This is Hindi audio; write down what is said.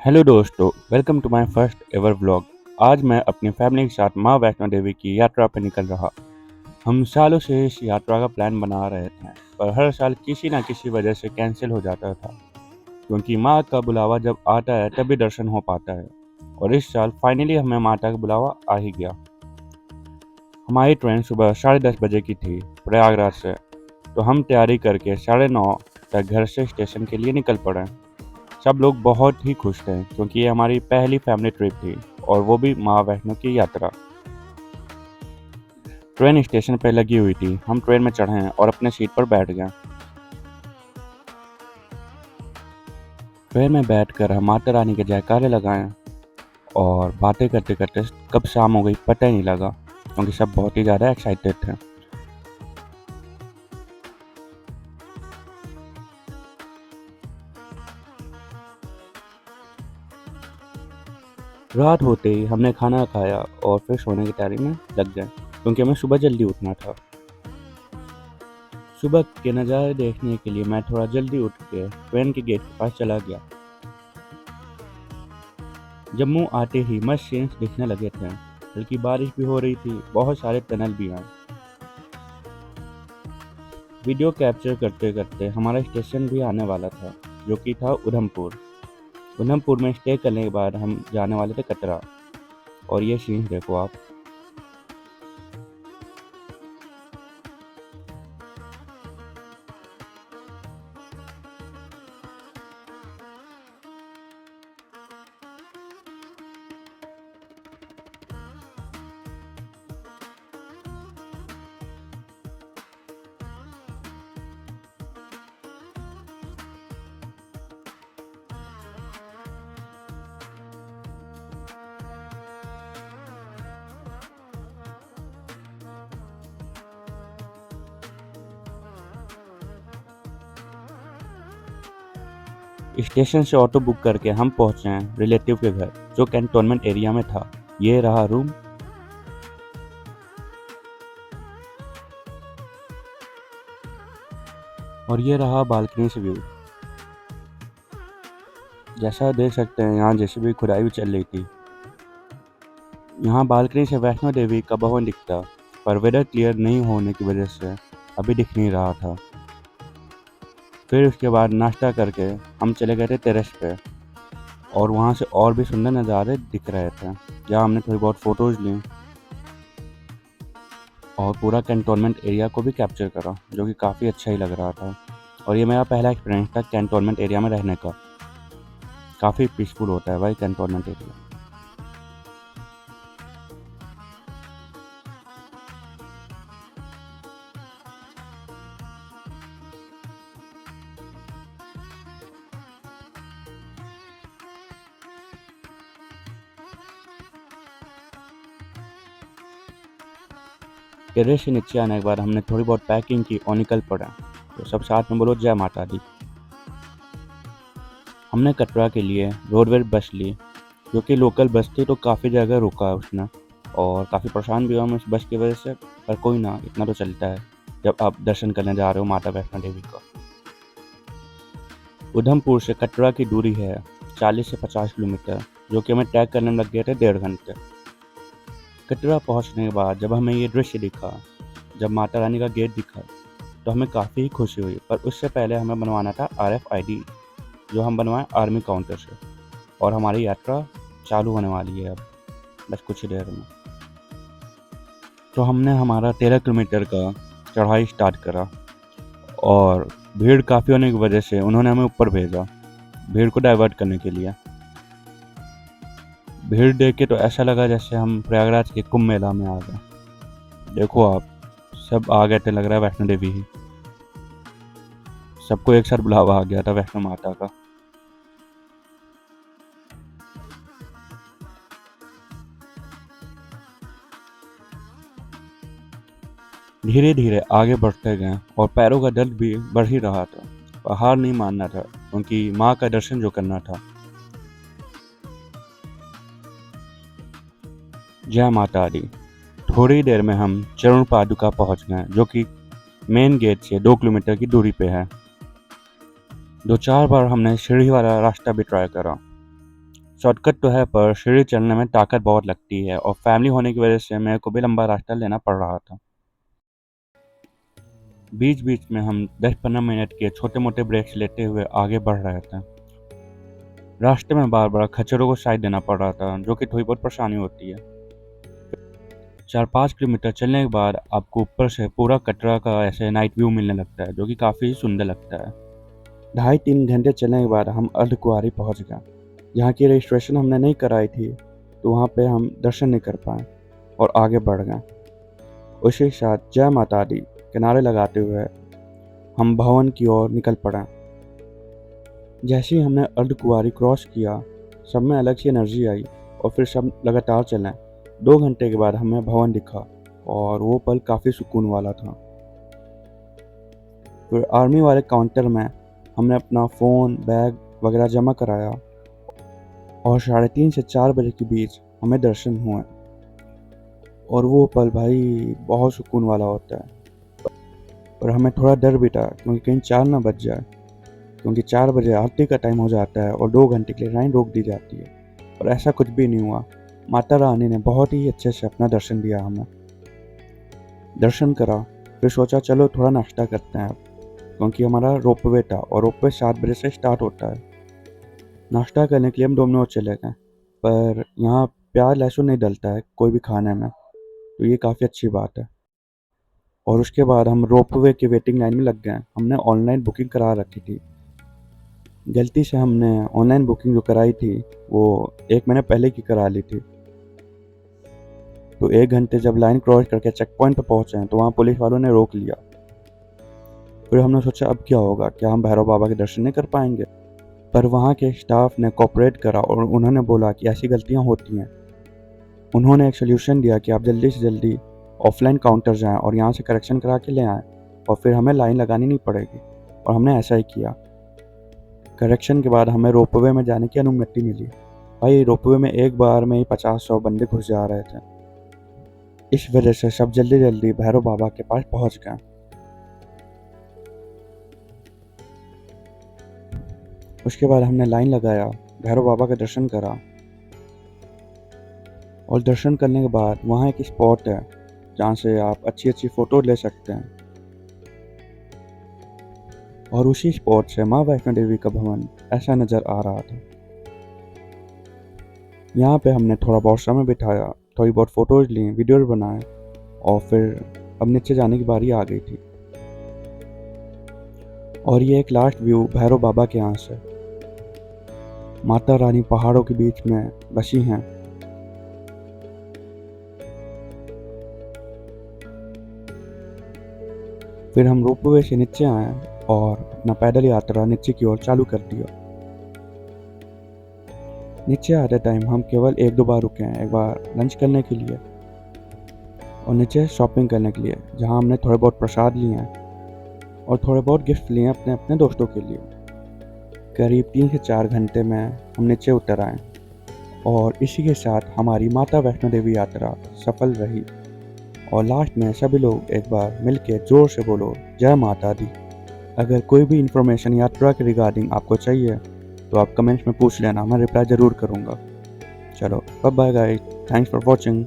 हेलो दोस्तों, welcome to my first ever vlog. आज मैं अपनी फैमिली के साथ माँ वैष्णो देवी की यात्रा पर निकल रहा। हम सालों से इस यात्रा का प्लान बना रहे थे, पर हर साल किसी न किसी वजह से कैंसिल हो जाता था, क्योंकि माँ का बुलावा जब आता है तभी दर्शन हो पाता है। और इस साल फाइनली हमें माता का बुलावा आ ही गया। हमारी ट्रेन सुबह 10:30 बजे की थी प्रयागराज से, तो हम तैयारी करके 9:30 तक घर से स्टेशन के लिए निकल पड़े। सब लोग बहुत ही खुश थे, क्योंकि ये हमारी पहली फैमिली ट्रिप थी, और वो भी माँ वैष्णो की यात्रा। ट्रेन स्टेशन पर लगी हुई थी। हम ट्रेन में चढ़े और अपने सीट पर बैठ गए। ट्रेन में बैठकर हम माता रानी के जयकारे लगाए और बातें करते करते कब शाम हो गई पता ही नहीं लगा, क्योंकि सब बहुत ही ज़्यादा एक्साइटेड थे। रात होते ही हमने खाना खाया और फिर सोने की तैयारी में लग गए, क्योंकि हमें सुबह जल्दी उठना था। सुबह के नज़ारे देखने के लिए मैं थोड़ा जल्दी उठ के ट्रेन के गेट के पास चला गया। जम्मू आते ही मस्त सीन्स दिखने लगे थे। हल्की बारिश भी हो रही थी, बहुत सारे टनल भी हैं। वीडियो कैप्चर करते करते हमारा स्टेशन भी आने वाला था, जो कि था उधमपुर। उधमपुर में स्टे करने के बाद हम जाने वाले थे कटरा। और ये सीन्स देखो आप। स्टेशन से ऑटो बुक करके हम पहुंचे हैं रिलेटिव के घर, जो कैंटोनमेंट एरिया में था। ये रहा रूम। और ये रहा बालकनी से व्यू। जैसा देख सकते हैं, यहाँ जेसीबी खुदाई भी चल रही थी। यहाँ बालकनी से वैष्णो देवी का भवन दिखता, पर वेदर क्लियर नहीं होने की वजह से अभी दिख नहीं रहा था। फिर उसके बाद नाश्ता करके हम चले गए थे टेरेस पे, और वहाँ से और भी सुंदर नज़ारे दिख रहे थे, जहाँ हमने थोड़ी बहुत फ़ोटोज़ ली और पूरा कैंटोनमेंट एरिया को भी कैप्चर करा, जो कि काफ़ी अच्छा ही लग रहा था। और ये मेरा पहला एक्सपीरियंस था कैंटोनमेंट एरिया में रहने का। काफ़ी पीसफुल होता है भाई कैंटोनमेंट एरिया। टेरेस से नीचे आने के बाद हमने थोड़ी बहुत पैकिंग की और निकल पड़ा। तो सब साथ में बोलो जय माता दी। हमने कटरा के लिए रोडवेज बस ली, जो कि लोकल बस थी, तो काफ़ी जगह रुका उसने और काफ़ी परेशान भी हुआ हम इस बस की वजह से। पर कोई ना, इतना तो चलता है जब आप दर्शन करने जा रहे हो माता वैष्णो देवी का। उधमपुर से कटरा की दूरी है 40 से 50 किलोमीटर, जो कि हमें तय करने में लग गए थे 1.5 घंटे। कटरा पहुंचने के बाद जब हमें ये दृश्य दिखा, जब माता रानी का गेट दिखा, तो हमें काफ़ी खुशी हुई। पर उससे पहले हमें बनवाना था RFID, जो हम बनवाएं आर्मी काउंटर से। और हमारी यात्रा चालू होने वाली है अब बस कुछ ही देर में। तो हमने हमारा 13 किलोमीटर का चढ़ाई स्टार्ट करा, और भीड़ काफ़ी होने की वजह से उन्होंने हमें ऊपर भेजा भीड़ को डाइवर्ट करने के लिए। भीड़ देख के तो ऐसा लगा जैसे हम प्रयागराज के कुंभ मेला में आ गए। देखो आप, सब आ गए थे, लग रहा है वैष्णो देवी ही। सबको एक साथ बुलावा आ गया था वैष्णो माता का। धीरे धीरे आगे बढ़ते गए और पैरों का दर्द भी बढ़ ही रहा था, पर हार नहीं मानना था, क्योंकि माँ का दर्शन जो करना था। जय माता दी। थोड़ी देर में हम चरण पादुका पहुंच गए, जो कि मेन गेट से 2 किलोमीटर की दूरी पे है। 2-4 बार हमने सीढ़ी वाला रास्ता भी ट्राई करा, शॉर्टकट तो है पर सीढ़ी चढ़ने में ताकत बहुत लगती है और फैमिली होने की वजह से मेरे को भी लंबा रास्ता लेना पड़ रहा था। बीच बीच में हम 10-15 मिनट के छोटे मोटे ब्रेक्स लेते हुए आगे बढ़ रहे थे। रास्ते में बार बार खच्चरों को साइड देना पड़ रहा था, जो कि थोड़ी बहुत परेशानी होती है। 4-5 किलोमीटर चलने के बाद आपको ऊपर से पूरा कटरा का ऐसे नाइट व्यू मिलने लगता है, जो कि काफ़ी सुंदर लगता है। 2.5-3 घंटे चलने के बाद हम अर्धकुंवारी पहुंच गए। जहाँ की रजिस्ट्रेशन हमने नहीं कराई थी, तो वहाँ पे हम दर्शन नहीं कर पाए और आगे बढ़ गए। उसी के साथ जय माता दी के नारे लगाते हुए हम भवन की ओर निकल पड़े। जैसे ही हमने अर्धकुंवारी क्रॉस किया, सब में अलग सी एनर्जी आई और फिर सब लगातार चलें। 2 घंटे के बाद हमें भवन दिखा और वो पल काफ़ी सुकून वाला था। फिर आर्मी वाले काउंटर में हमने अपना फ़ोन, बैग वगैरह जमा कराया और 3:30 से 4 बजे के बीच हमें दर्शन हुए। और वो पल भाई बहुत सुकून वाला होता है। और हमें थोड़ा डर भी था क्योंकि कहीं 4 ना बज जाए, क्योंकि 4 बजे आरती का टाइम हो जाता है और 2 घंटे के लिए लाइन रोक दी जाती है। और ऐसा कुछ भी नहीं हुआ। माता रानी ने बहुत ही अच्छे से अपना दर्शन दिया हमें। दर्शन करा, फिर सोचा चलो थोड़ा नाश्ता करते हैं, क्योंकि हमारा रोपवे था और रोपवे 7 बजे से स्टार्ट होता है। नाश्ता करने के लिए हम डोमिनोज चले गए, पर यहाँ प्याज लहसुन नहीं डलता है कोई भी खाने में, तो ये काफ़ी अच्छी बात है। और उसके बाद हम रोपवे की वेटिंग लाइन में लग गए। हमने ऑनलाइन बुकिंग करा रखी थी। गलती से हमने ऑनलाइन बुकिंग जो कराई थी वो 1 महीने पहले की करा ली थी। तो 1 घंटे जब लाइन क्रॉस करके चेक पॉइंट पर पहुँचे तो वहाँ पुलिस वालों ने रोक लिया। फिर हमने सोचा अब क्या होगा, क्या हम भैरव बाबा के दर्शन नहीं कर पाएंगे? पर वहाँ के स्टाफ ने कोऑपरेट करा और उन्होंने बोला कि ऐसी गलतियाँ होती हैं। उन्होंने एक सोल्यूशन दिया कि आप जल्दी से जल्दी ऑफलाइन काउंटर जाएं और यहाँ से करेक्शन करा के ले आएँ और फिर हमें लाइन लगानी नहीं पड़ेगी। और हमने ऐसा ही किया। करेक्शन के बाद हमें रोपवे में जाने की अनुमति मिली। भाई रोपवे में एक बार में ही 50-100 बंदे घुस जा रहे थे। इस वजह से सब जल्दी जल्दी भैरव बाबा के पास पहुंच गए। उसके बाद हमने लाइन लगाया, भैरव बाबा का दर्शन करा और दर्शन करने के बाद वहाँ एक स्पॉट है जहाँ से आप अच्छी अच्छी फ़ोटो ले सकते हैं। और उसी स्पॉट से माँ वैष्णो देवी का भवन ऐसा नज़र आ रहा था। यहाँ पे हमने थोड़ा बहुत समय बिताया, थोड़ी बहुत फ़ोटोज़ ली, वीडियोज़ बनाए और फिर अब नीचे जाने की बारी आ गई थी। और ये एक लास्ट व्यू भैरव बाबा के यहाँ से। माता रानी पहाड़ों के बीच में बसी हैं। फिर हम रोपवे से नीचे आए और अपना पैदल यात्रा नीचे की ओर चालू कर दिया। नीचे आते टाइम हम केवल 1-2 बार रुके हैं। एक बार लंच करने के लिए और नीचे शॉपिंग करने के लिए, जहाँ हमने थोड़े बहुत प्रसाद लिए हैं और थोड़े बहुत गिफ्ट लिए अपने अपने दोस्तों के लिए। करीब 3 से 4 घंटे में हम नीचे उतर आए और इसी के साथ हमारी माता वैष्णो देवी यात्रा सफल रही। और लास्ट में सभी लोग एक बार मिलके जोर से बोलो जय माता दी। अगर कोई भी इन्फॉर्मेशन यात्रा के रिगार्डिंग आपको चाहिए तो आप कमेंट्स में पूछ लेना, मैं रिप्लाई ज़रूर करूँगा। चलो bye bye guys, thanks for watching.